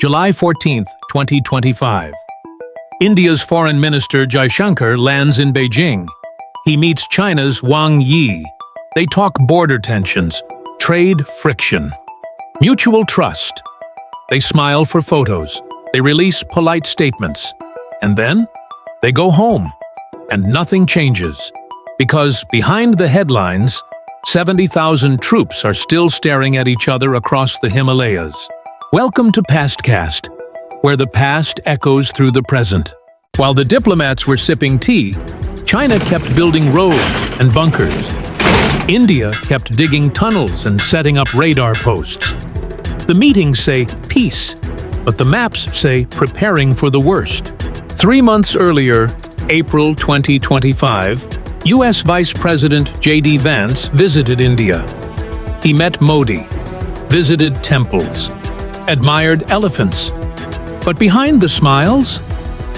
July 14, 2025. India's Foreign Minister Jaishankar lands in Beijing. He meets China's Wang Yi. They talk border tensions, trade friction, mutual trust. They smile for photos. They release polite statements. And then they go home. And nothing changes. Because behind the headlines, 70,000 troops are still staring at each other across the Himalayas. Welcome to PastCast, where the past echoes through the present. While the diplomats were sipping tea, China kept building roads and bunkers. India kept digging tunnels and setting up radar posts. The meetings say peace, but the maps say preparing for the worst. 3 months earlier, April 2025, U.S. Vice President J.D. Vance visited India. He met Modi, visited temples, admired elephants. But behind the smiles,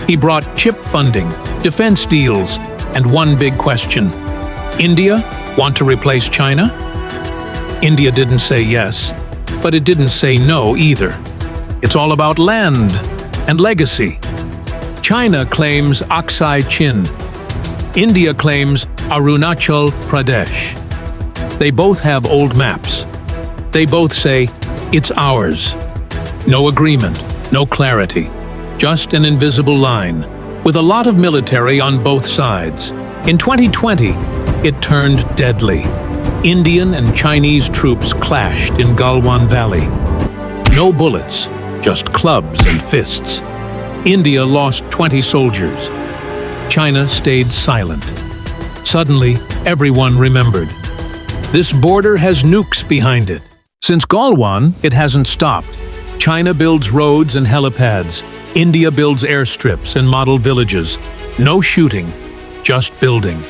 he brought chip funding, defense deals, and one big question. India want to replace China? India didn't say yes, but it didn't say no either. It's all about land and legacy. China claims Aksai Chin. India claims Arunachal Pradesh. They both have old maps. They both say, it's ours. No agreement, no clarity, just an invisible line, with a lot of military on both sides. In 2020, it turned deadly. Indian and Chinese troops clashed in Galwan Valley. No bullets, just clubs and fists. India lost 20 soldiers. China stayed silent. Suddenly, everyone remembered. This border has nukes behind it. Since Galwan, it hasn't stopped. China builds roads and helipads. India builds airstrips and model villages. No shooting, just building.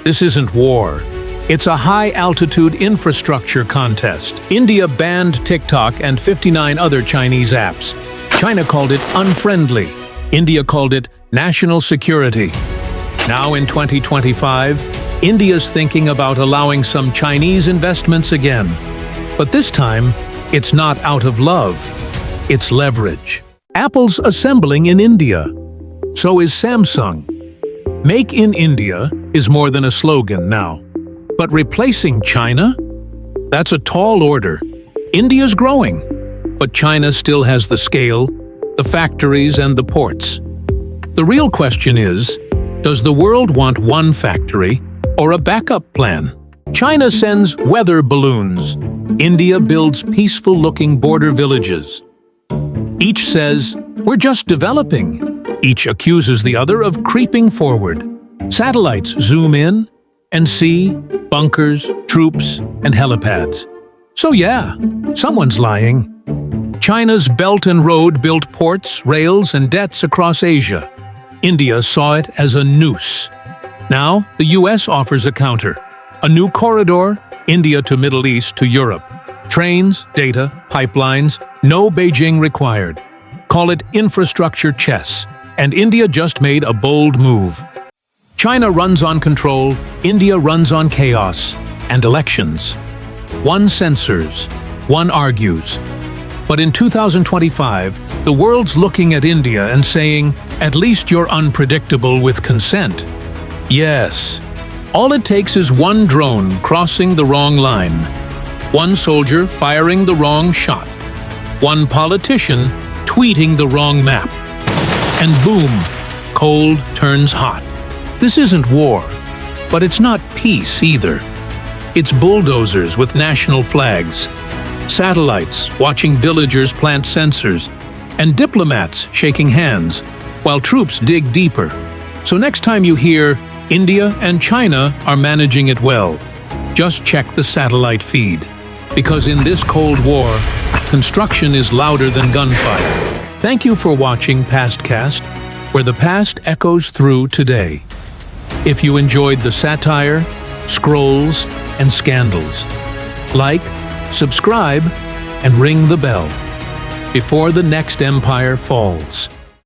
This isn't war. It's a high-altitude infrastructure contest. India banned TikTok and 59 other Chinese apps. China called it unfriendly. India called it national security. Now in 2025, India's thinking about allowing some Chinese investments again. But this time, it's not out of love. It's leverage. Apple's assembling in India. So is Samsung. Make in India is more than a slogan now. But replacing China? That's a tall order. India's growing. But China still has the scale, the factories, and the ports. The real question is, does the world want one factory or a backup plan? China sends weather balloons. India builds peaceful-looking border villages. Each says, we're just developing. Each accuses the other of creeping forward. Satellites zoom in and see bunkers, troops, and helipads. So yeah, someone's lying. China's Belt and Road built ports, rails, and debts across Asia. India saw it as a noose. Now, the US offers a counter. A new corridor, India to Middle East to Europe. Trains, data, pipelines, no Beijing required. Call it infrastructure chess, and India just made a bold move. China runs on control, India runs on chaos and elections. One censors, one argues. But in 2025, the world's looking at India and saying, at least you're unpredictable with consent. Yes, all it takes is one drone crossing the wrong line. One soldier firing the wrong shot. One politician tweeting the wrong map. And boom, cold turns hot. This isn't war, but it's not peace either. It's bulldozers with national flags, satellites watching villagers plant sensors, and diplomats shaking hands, while troops dig deeper. So next time you hear, India and China are managing it well, just check the satellite feed. Because in this Cold War, construction is louder than gunfire. Thank you for watching PastCast, where the past echoes through today. If you enjoyed the satire, scrolls, and scandals, like, subscribe, and ring the bell before the next empire falls.